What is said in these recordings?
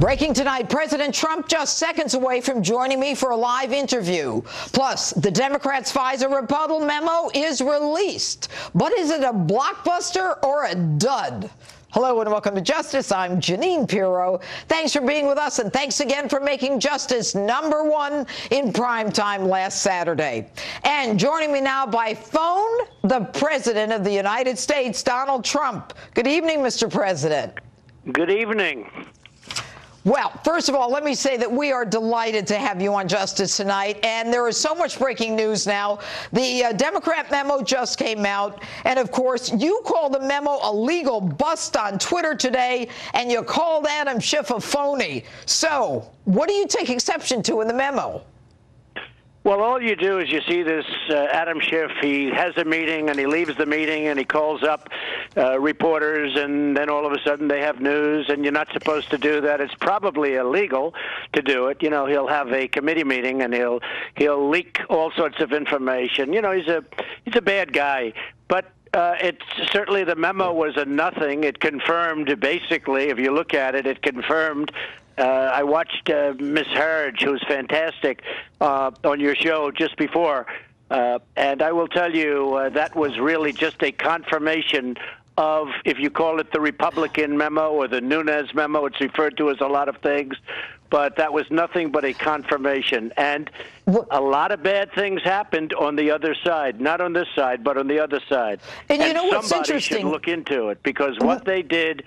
Breaking tonight, President Trump just seconds away from joining me for a live interview. Plus, the Democrats' FISA rebuttal memo is released. But is it a blockbuster or a dud? Hello and welcome to Justice. I'm Jeanine Pirro. Thanks for being with us, and thanks again for making Justice #1 in primetime last Saturday. And joining me now by phone, the President of the United States, Donald Trump. Good evening, Mr. President. Good evening. Well, first of all, let me say that we are delighted to have you on Justice tonight, and there is so much breaking news now. The Democrat memo just came out, and of course, you called the memo a legal bust on Twitter today, and you called Adam Schiff a phony. So, what do you take exception to in the memo? Well, all you do is you see this Adam Schiff, he has a meeting and he leaves the meeting and he calls up reporters, and then all of a sudden they have news, and you're not supposed to do that. It's probably illegal to do it. You know, he'll have a committee meeting and he'll leak all sorts of information. You know, he's a bad guy. But it's certainly, the memo was a nothing. It confirmed, basically, if you look at it, it confirmed. I watched Miss Hurge, who was fantastic, on your show just before, and I will tell you that was really just a confirmation of, if you call it the Republican memo or the Nunes memo, it's referred to as a lot of things, but that was nothing but a confirmation. And a lot of bad things happened on the other side, not on this side, but on the other side. And you know what's somebody interesting? should look into it, because what they did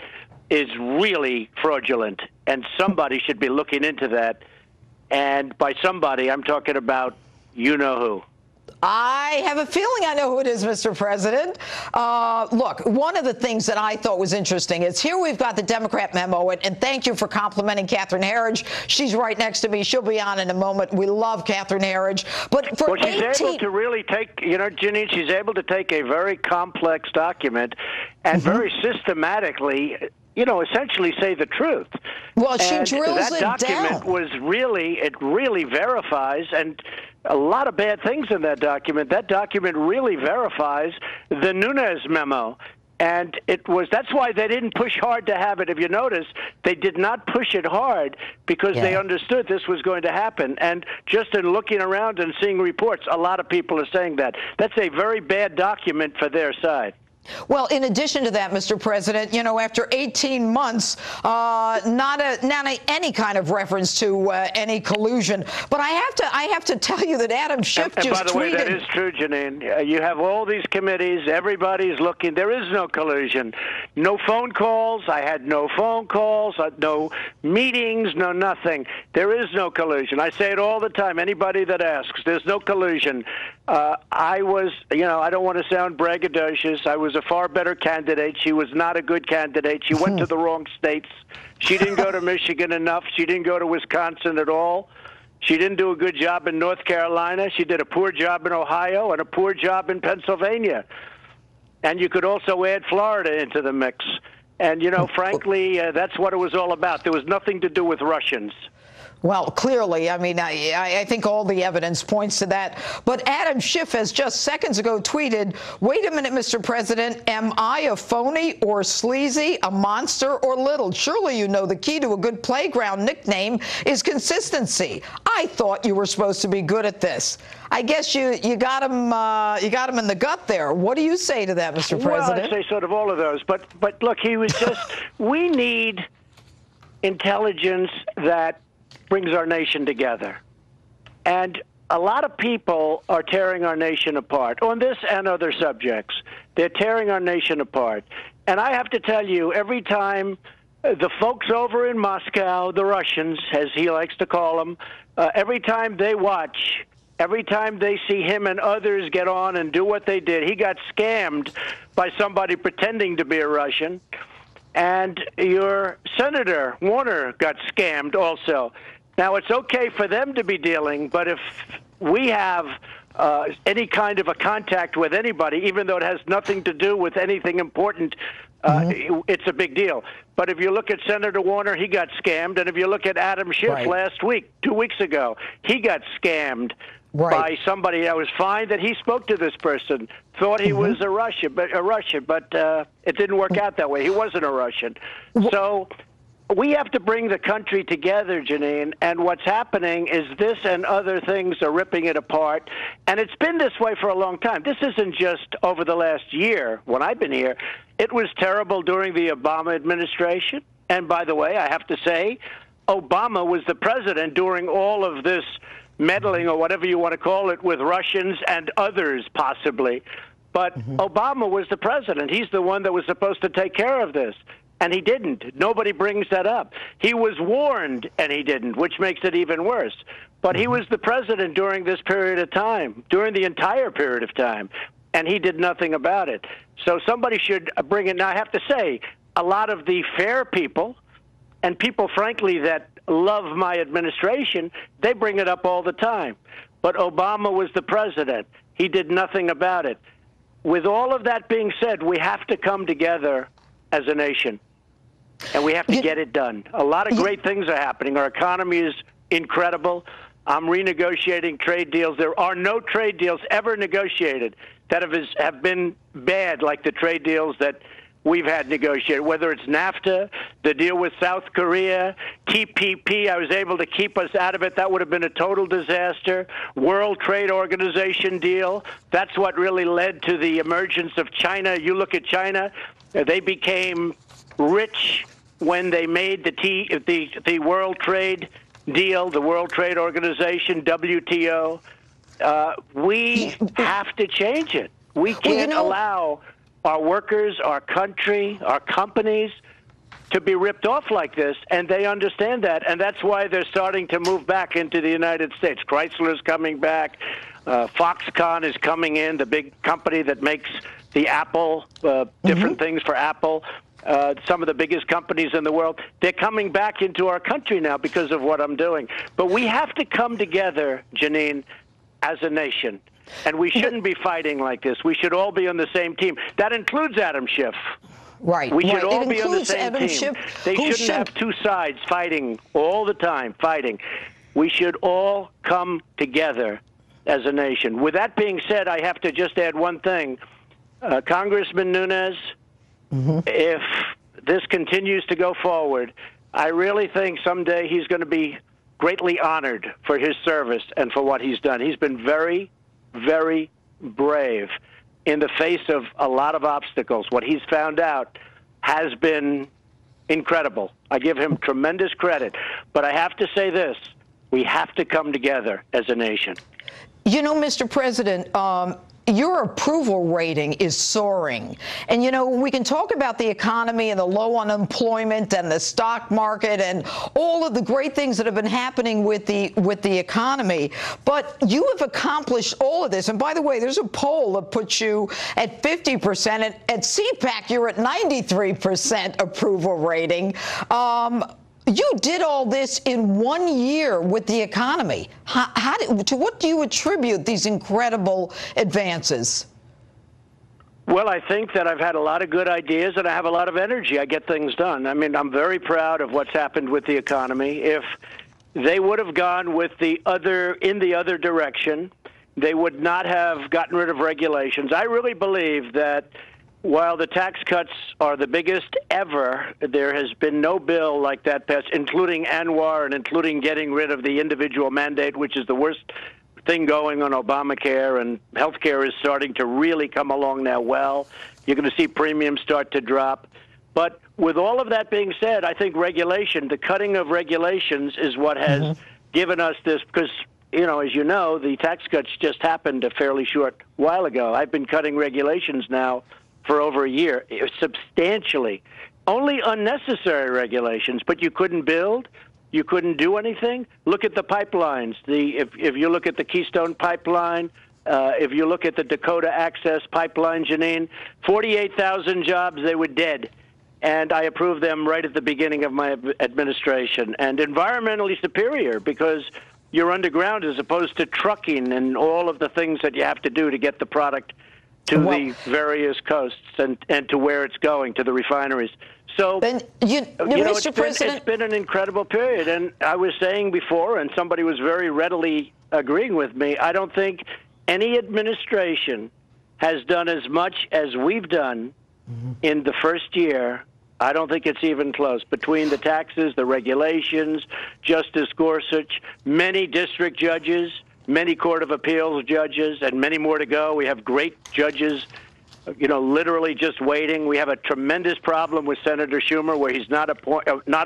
is really fraudulent, and somebody should be looking into that. And by somebody, I'm talking about you-know-who. I have a feeling I know who it is, Mr. President. Look, one of the things that I thought was interesting is here we've got the Democrat memo, and thank you for complimenting Catherine Herridge. She's right next to me. She'll be on in a moment. We love Catherine Herridge. But for she's able to really take, you know, Jeanine, she's able to take a very complex document and very systematically, you know, essentially say the truth. Well, she and drills it down. That document was really, it really verifies, and a lot of bad things in that document. That document really verifies the Nunes memo. And that's why they didn't push hard to have it. If you notice, they did not push it hard because they understood this was going to happen. And just in looking around and seeing reports, a lot of people are saying that. That's a very bad document for their side. Well, in addition to that, Mr. President, you know, after 18 months, not any kind of reference to any collusion. But I have to tell you that Adam Schiff just tweeted. And by the way, that is true, Jeanine. You have all these committees. Everybody's looking. There is no collusion. No phone calls. I had no phone calls. No meetings. No nothing. There is no collusion. I say it all the time. Anybody that asks, there's no collusion. I was, you know, I don't want to sound braggadocious. I was a far better candidate. She was not a good candidate. She went to the wrong states. She didn't go to Michigan enough. She didn't go to Wisconsin at all. She didn't do a good job in North Carolina. She did a poor job in Ohio and a poor job in Pennsylvania. And you could also add Florida into the mix. And, you know, frankly, that's what it was all about. There was nothing to do with Russians. Well, clearly, I mean, I think all the evidence points to that. But Adam Schiff has just seconds ago tweeted, wait a minute, Mr. President, am I a phony or sleazy, a monster or little? Surely you know the key to a good playground nickname is consistency. I thought you were supposed to be good at this. I guess you got him in the gut there. What do you say to that, Mr. President? Well, I say sort of all of those. But look, he was just, we need intelligence that brings our nation together. And a lot of people are tearing our nation apart on this and other subjects. They're tearing our nation apart. And I have to tell you, every time the folks over in Moscow, the Russians, as he likes to call them, every time they watch, every time they see him and others get on and do what they did, he got scammed by somebody pretending to be a Russian. And your Senator Warner got scammed also. Now, it's okay for them to be dealing, but if we have any kind of a contact with anybody, even though it has nothing to do with anything important, it's a big deal. But if you look at Senator Warner, he got scammed. And if you look at Adam Schiff last week, 2 weeks ago, he got scammed by somebody. I was fine that he spoke to this person, thought he was a Russian, but it didn't work out that way. He wasn't a Russian. So we have to bring the country together, Jeanine, and what's happening is this and other things are ripping it apart, and it's been this way for a long time. This isn't just over the last year when I've been here. It was terrible during the Obama administration, and by the way, I have to say, Obama was the president during all of this meddling, or whatever you want to call it, with Russians and others possibly. But Obama was the president. He's the one that was supposed to take care of this. And he didn't. Nobody brings that up. He was warned, and he didn't, which makes it even worse. But he was the president during this period of time, during the entire period of time, and he did nothing about it. So somebody should bring it. Now, I have to say, a lot of the fair people, and people, frankly, that love my administration, they bring it up all the time. But Obama was the president. He did nothing about it. With all of that being said, we have to come together as a nation, and we have to get it done. A lot of great things are happening. Our economy is incredible. I'm renegotiating trade deals. There are no trade deals ever negotiated that have been bad like the trade deals that we've had negotiated, whether it's NAFTA, the deal with South Korea, TPP. I was able to keep us out of it. That would have been a total disaster. World Trade Organization deal. That's what really led to the emergence of China. You look at China, they became rich when they made the World Trade deal, the World Trade Organization, WTO. We have to change it. We can't allow our workers, our country, our companies to be ripped off like this, and they understand that, and that's why they're starting to move back into the United States. Chrysler's coming back. Foxconn is coming in, the big company that makes the Apple, different things for Apple. Some of the biggest companies in the world, they're coming back into our country now because of what I'm doing. But we have to come together, Jeanine, as a nation. And we shouldn't be fighting like this. We should all be on the same team. That includes Adam Schiff. Right. We should all it be on the same Adam team. Schiff, they shouldn't have two sides fighting all the time, fighting. We should all come together as a nation. With that being said, I have to just add one thing. Congressman Nunes, if this continues to go forward, I really think someday he's going to be greatly honored for his service and for what he's done. He's been very, very brave in the face of a lot of obstacles. What he's found out has been incredible. I give him tremendous credit. But I have to say this, we have to come together as a nation. You know, Mr. President, your approval rating is soaring. And, you know, we can talk about the economy and the low unemployment and the stock market and all of the great things that have been happening with the economy. But you have accomplished all of this. And by the way, there's a poll that puts you at 50%. At CPAC, you're at 93% approval rating. You did all this in 1 year with the economy. To what do you attribute these incredible advances? Well, I think that I've had a lot of good ideas and I have a lot of energy. I get things done. I mean, I'm very proud of what's happened with the economy. If they would have gone with in the other direction, they would not have gotten rid of regulations. I really believe that while the tax cuts are the biggest ever, there has been no bill like that passed, including Anwar and including getting rid of the individual mandate, which is the worst thing going on Obamacare, and healthcare is starting to really come along now well. You're going to see premiums start to drop. But with all of that being said, I think regulation, the cutting of regulations is what has given us this, because, you know, as you know, the tax cuts just happened a fairly short while ago. I've been cutting regulations now for over a year, substantially. Only unnecessary regulations, but you couldn't build, you couldn't do anything. Look at the pipelines. If you look at the Keystone Pipeline, if you look at the Dakota Access Pipeline, Jeanine, 48,000 jobs, they were dead. And I approved them right at the beginning of my administration. And environmentally superior, because you're underground as opposed to trucking and all of the things that you have to do to get the product to the various coasts and to where it's going, to the refineries. So, Mr. President, it's been an incredible period. And I was saying before, and somebody was very readily agreeing with me, I don't think any administration has done as much as we've done in the first year. I don't think it's even close. Between the taxes, the regulations, Justice Gorsuch, many district judges, many Court of Appeals judges, and many more to go. We have great judges, literally just waiting. We have a tremendous problem with Senator Schumer where he's not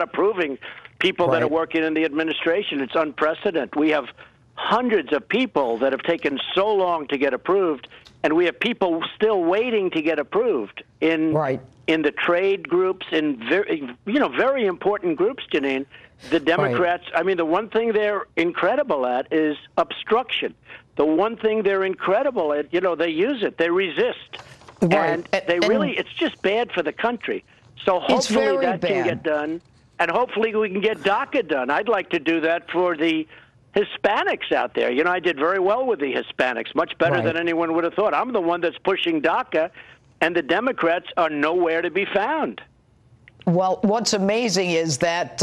approving people that are working in the administration. It's unprecedented. We have hundreds of people that have taken so long to get approved, and we have people still waiting to get approved in the trade groups, in very important groups, Jeanine. The Democrats, I mean, the one thing they're incredible at is obstruction. The one thing they're incredible at, they use it. They resist. And they really, it's just bad for the country. So hopefully that can get done, and hopefully we can get DACA done. I'd like to do that for the Hispanics out there. I did very well with the Hispanics, much better than anyone would have thought. I'm the one that's pushing DACA, and the Democrats are nowhere to be found. Well, what's amazing is that,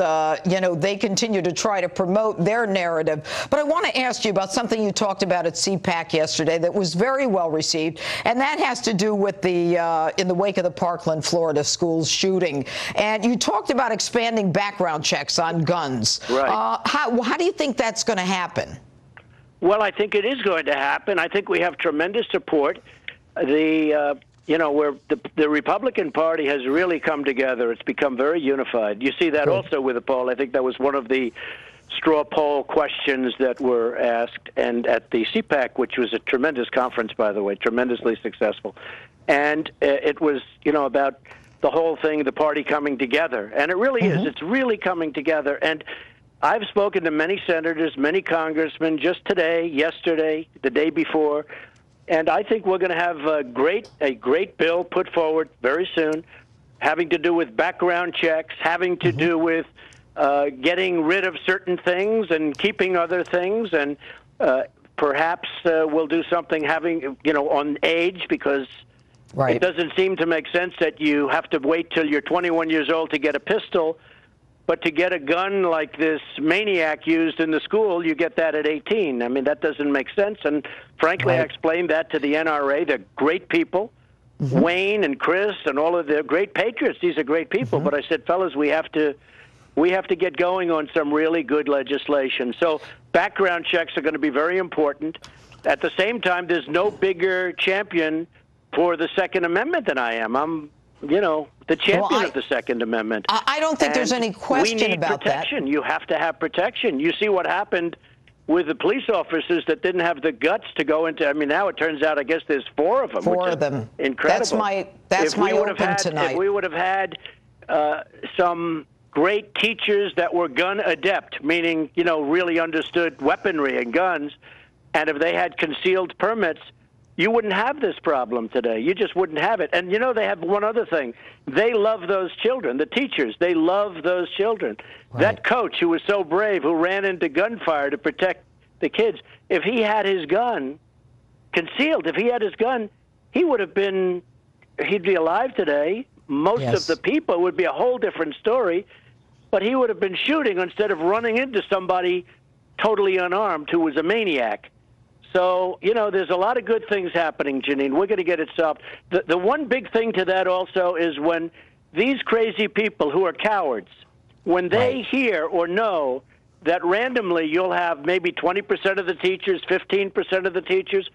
they continue to try to promote their narrative. But I want to ask you about something you talked about at CPAC yesterday that was very well received, and that has to do with the in the wake of the Parkland, Florida school shooting. And you talked about expanding background checks on guns. Right. How do you think that's going to happen? Well, I think it is going to happen. I think we have tremendous support. Where the Republican Party has really come together. It's become very unified. You see that also with the poll. I think that was one of the straw poll questions that were asked, and at the CPAC, which was a tremendous conference, by the way, tremendously successful. And it was, about the whole thing, the party coming together. And it really is. It's really coming together. And I've spoken to many senators, many congressmen, just today, yesterday, the day before. And I think we're going to have a great bill put forward very soon, having to do with background checks, having to do with getting rid of certain things and keeping other things, and perhaps we'll do something on age, because it doesn't seem to make sense that you have to wait till you're 21 years old to get a pistol. But to get a gun like this maniac used in the school, you get that at 18. I mean, that doesn't make sense. And frankly, I explained that to the NRA. They're great people. Wayne and Chris and all of their great patriots. These are great people. But I said, fellas, we have to get going on some really good legislation. So background checks are going to be very important. At the same time, there's no bigger champion for the Second Amendment than I am. I'm the champion of the Second Amendment. I don't think there's any question about that. protection. You have to have protection. You see what happened with the police officers that didn't have the guts to go into. I mean, now it turns out, I guess there's 4 of them. 4 of them. Incredible. That's my open tonight. If we would have had some great teachers that were gun adept, meaning, really understood weaponry and guns, and if they had concealed permits, you wouldn't have this problem today. You just wouldn't have it. And, they have one other thing. They love those children, the teachers. They love those children. That coach who was so brave, who ran into gunfire to protect the kids, if he had his gun concealed, he'd be alive today. Most of the people would be a whole different story, but he would have been shooting instead of running into somebody totally unarmed who was a maniac. So, there's a lot of good things happening, Jeanine. We're going to get it solved. The one big thing to that also is when these crazy people who are cowards, when they hear or know that randomly you'll have maybe 20% of the teachers, 15% of the teachers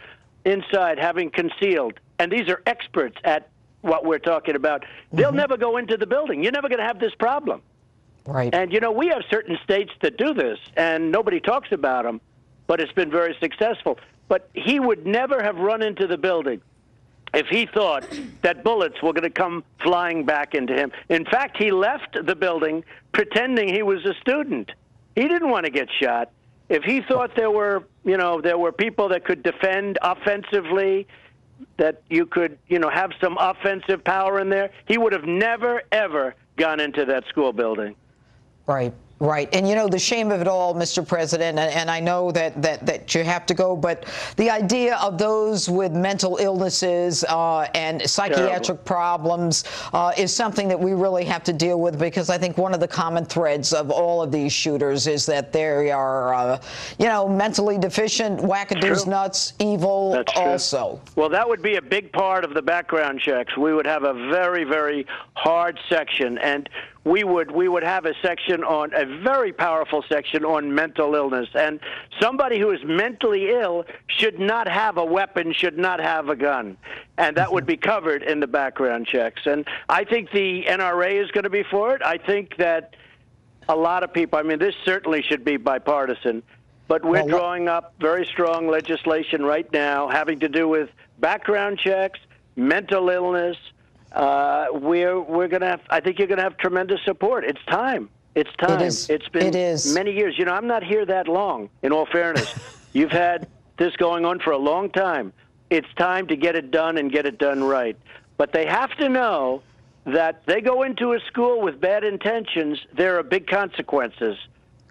inside having concealed, and these are experts at what we're talking about, they'll never go into the building. You're never going to have this problem. Right. And, we have certain states that do this, and nobody talks about them, but it's been very successful. But he would never have run into the building if he thought that bullets were going to come flying back into him. In fact, he left the building pretending he was a student. He didn't want to get shot. If he thought there were people that could defend offensively, that you could, have some offensive power in there, he would have never, ever gone into that school building. Right. Right. And, you know, the shame of it all, Mr. President, and I know that you have to go, but the idea of those with mental illnesses and psychiatric problems is something that we really have to deal with, because I think one of the common threads of all of these shooters is that they are, you know, mentally deficient, wackadoos, nuts, evil. That's true. Also. Well, that would be a big part of the background checks. We would have a very, very hard section, and we would have a section on a very powerful section on mental illness. And somebody who is mentally ill should not have a weapon, should not have a gun. And that would be covered in the background checks. And I think the NRA is going to be for it. I think that a lot of people, I mean, this certainly should be bipartisan, but we're drawing up very strong legislation right now having to do with background checks, mental illness. We're going to have, I think you're going to have tremendous support. It's time. It's time. It's been many years. You know, I'm not here that long, in all fairness. You've had this going on for a long time. It's time to get it done and get it done right. But they have to know that they go into a school with bad intentions, there are big consequences.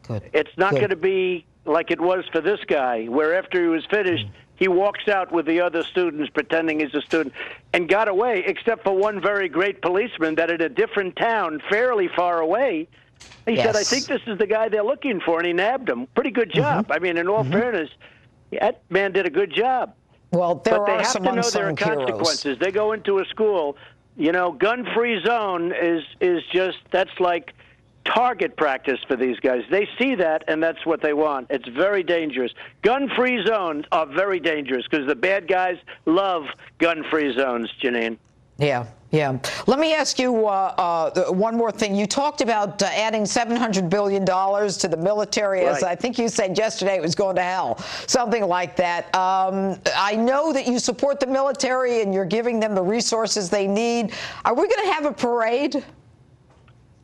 Good. It's not going to be like it was for this guy, where after he was finished, he walks out with the other students pretending he's a student and got away, except for one very great policeman that in a different town, fairly far away, he said, I think this is the guy they're looking for, and he nabbed him. Pretty good job. I mean, in all fairness, that man did a good job. Well, but they have to know there are consequences. They go into a school, you know, gun-free zone is just, that's like target practice for these guys. They see that, and that's what they want. It's very dangerous. Gun-free zones are very dangerous because the bad guys love gun-free zones, Jeanine. Yeah, yeah. Let me ask you one more thing. You talked about adding $700 billion to the military, as I think you said yesterday it was going to hell, something like that. I know that you support the military and you're giving them the resources they need. Are we going to have a parade?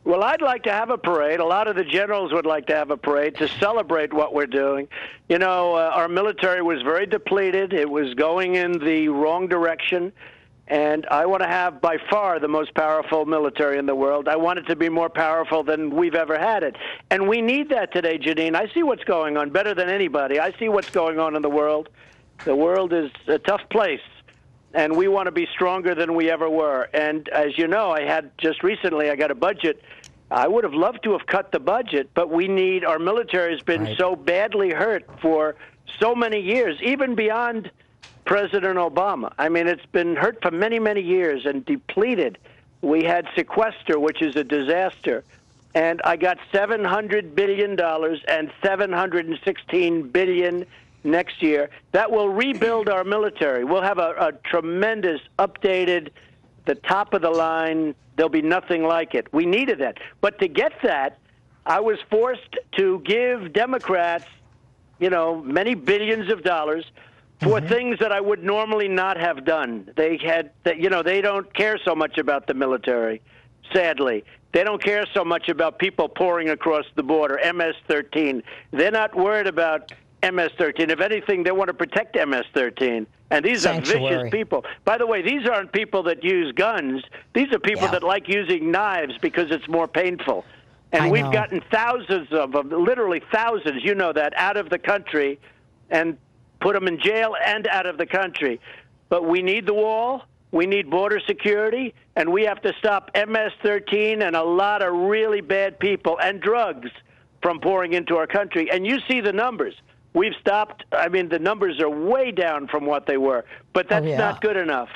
Well, I'd like to have a parade. A lot of the generals would like to have a parade to celebrate what we're doing. You know, our military was very depleted. It was going in the wrong direction. And I want to have, by far, the most powerful military in the world. I want it to be more powerful than we've ever had it. And we need that today, Jeanine. I see what's going on better than anybody. I see what's going on in the world. The world is a tough place. And we want to be stronger than we ever were. And as you know, just recently, I got a budget. I would have loved to have cut the budget, but we need, our military has been so badly hurt for so many years, even beyond President Obama. I mean, it's been hurt for many, many years and depleted. We had sequester, which is a disaster. And I got $700 billion and $716 billion next year. That will rebuild our military. We'll have a tremendous, updated, the top of the line. There'll be nothing like it. We needed that. But to get that, I was forced to give Democrats, you know, many billions of dollars for things that I would normally not have done. They had, you know, they don't care so much about the military, sadly. They don't care so much about people pouring across the border, MS-13. They're not worried about MS-13. If anything, they want to protect MS-13. And these are vicious people. By the way, these aren't people that use guns. These are people that like using knives because it's more painful. And we've gotten thousands of them, literally thousands, you know that, out of the country and put them in jail and out of the country. But we need the wall. We need border security. And we have to stop MS-13 and a lot of really bad people and drugs from pouring into our country. And you see the numbers. We've stopped. I mean, the numbers are way down from what they were. But that's not good enough.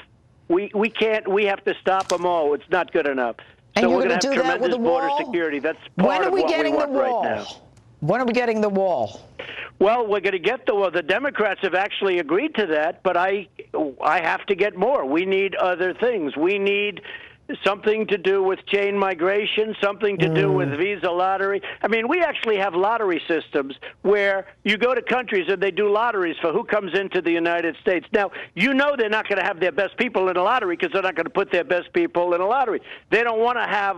We can't. We have to stop them all. It's not good enough. And so you're we're going to to have tremendous border security. That's part of what we want right now. When are we getting the wall? Well, we're going to get the wall. The Democrats have actually agreed to that, but I have to get more. We need other things. We need something to do with chain migration, something to do with visa lottery. I mean, we actually have lottery systems where you go to countries and they do lotteries for who comes into the United States. Now, you know they're not going to have their best people in a lottery because they're not going to put their best people in a lottery. They don't want to have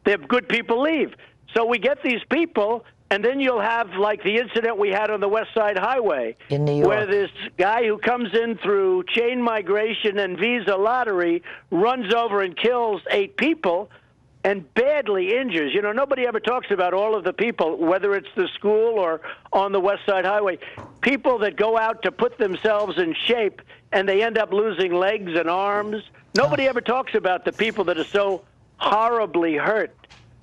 their good people leave. So we get these people, and then you'll have, like the incident we had on the West Side Highway, in New York, where this guy who comes in through chain migration and visa lottery runs over and kills 8 people. and badly injures. You know, nobody ever talks about all of the people, whether it's the school or on the West Side Highway, people that go out to put themselves in shape and they end up losing legs and arms. Nobody ever talks about the people that are so horribly hurt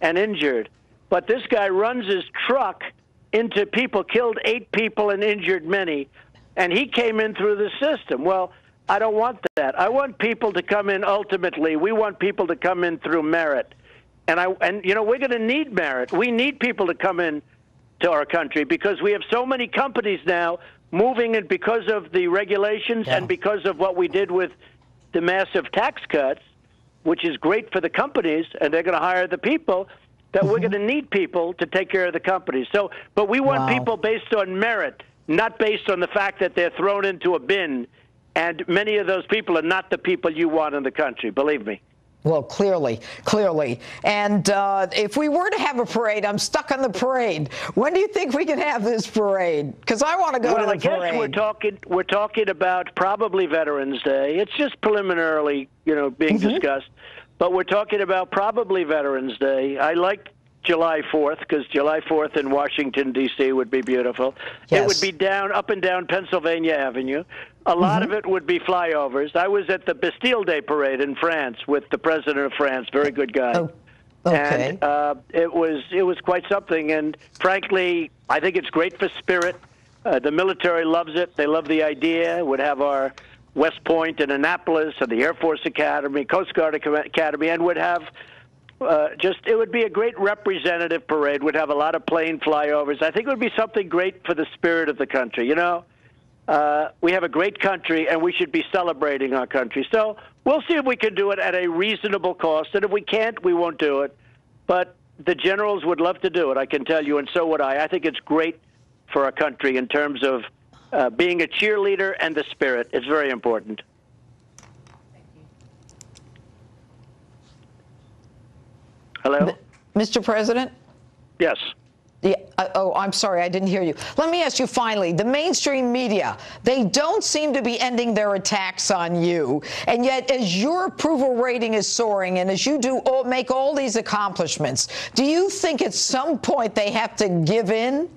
and injured. But this guy runs his truck into people, killed 8 people and injured many, and he came in through the system. Well, I don't want that. I want people to come in ultimately. We want people to come in through merit. And you know, we're going to need merit. We need people to come in to our country because we have so many companies now moving in because of the regulations and because of what we did with the massive tax cuts, which is great for the companies, and they're going to hire the people, that we're going to need people to take care of the companies. So, but we want people based on merit, not based on the fact that they're thrown into a bin, and many of those people are not the people you want in the country, believe me. Well, clearly. And if we were to have a parade, I'm stuck on the parade. When do you think we can have this parade? Because I want to go to the parade. Well, I guess we're talking about probably Veterans Day. It's just preliminarily, you know, being discussed. But we're talking about probably Veterans Day. I like July 4th because July 4th in Washington, D.C. would be beautiful. Yes. It would be up and down Pennsylvania Avenue. A lot of it would be flyovers. I was at the Bastille Day parade in France with the president of France, very good guy. Oh, okay. And it was quite something. And frankly, I think it's great for spirit. The military loves it. They love the idea. Would have our West Point and Annapolis and the Air Force Academy, Coast Guard Academy, and would have it would be a great representative parade. Would have a lot of plane flyovers. I think it would be something great for the spirit of the country. You know, we have a great country, and we should be celebrating our country. So we'll see if we can do it at a reasonable cost, and if we can't, we won't do it. But the generals would love to do it, I can tell you, and so would I. I think it's great for our country in terms of being a cheerleader and the spirit. It's very important. Hello? Mr. President? Yes. Yeah, oh, I'm sorry, I didn't hear you. Let me ask you finally, the mainstream media, they don't seem to be ending their attacks on you. And yet, as your approval rating is soaring and as you make all these accomplishments, do you think at some point they have to give in?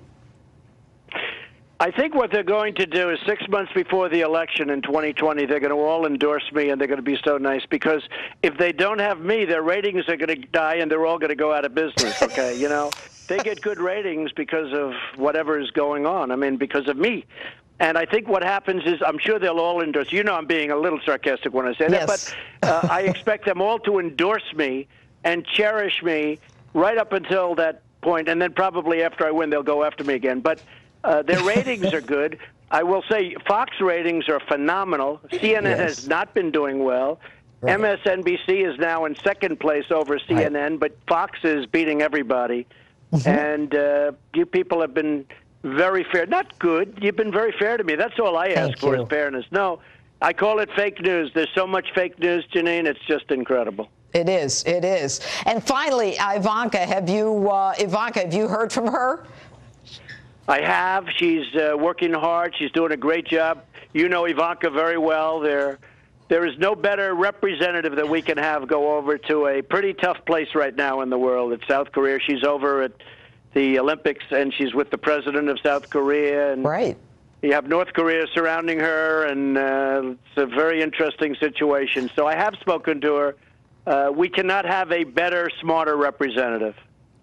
I think what they're going to do is 6 months before the election in 2020, they're going to all endorse me, and they're going to be so nice, because if they don't have me, their ratings are going to die, and they're all going to go out of business, okay? You know, they get good ratings because of whatever is going on, I mean, because of me. And I think what happens is I'm sure they'll all endorse. You know, I'm being a little sarcastic when I say that, but I expect them all to endorse me and cherish me right up until that point, and then probably after I win, they'll go after me again. But their ratings are good. I will say Fox ratings are phenomenal. CNN has not been doing well. Right. MSNBC is now in second place over CNN, but Fox is beating everybody. And you people have been very fair. Not good. You've been very fair to me. That's all I ask for is fairness. No, I call it fake news. There's so much fake news, Jeanine. It's just incredible. It is. It is. And finally, Ivanka, have you heard from her? I have. She's working hard. She's doing a great job. You know Ivanka very well. There is no better representative that we can have go over to a pretty tough place right now in the world. It's South Korea. She's over at the Olympics, and she's with the president of South Korea. And right. You have North Korea surrounding her, and it's a very interesting situation. So I have spoken to her. We cannot have a better, smarter representative.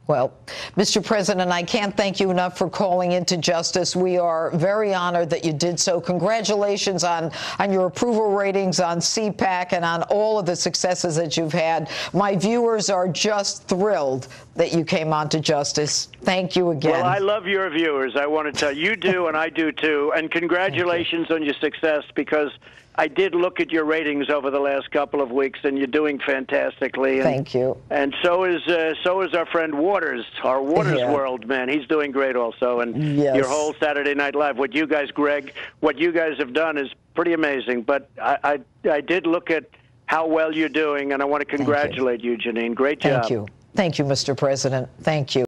Well, Mr. President, I can't thank you enough for calling into Justice. We are very honored that you did so. Congratulations on your approval ratings on CPAC and on all of the successes that you've had. My viewers are just thrilled that you came on to Justice. Thank you again. Well, I love your viewers. I want to tell you do, and I do too. And congratulations on your success, because I did look at your ratings over the last couple of weeks, and you're doing fantastically. And, thank you. And so is our friend Waters, our Waters World, man. He's doing great also. And your whole Saturday Night Live, what you guys, Greg, what you guys have done is pretty amazing. But I did look at how well you're doing, and I want to congratulate you, Jeanine. Great job. Thank you. Thank you, Mr. President. Thank you.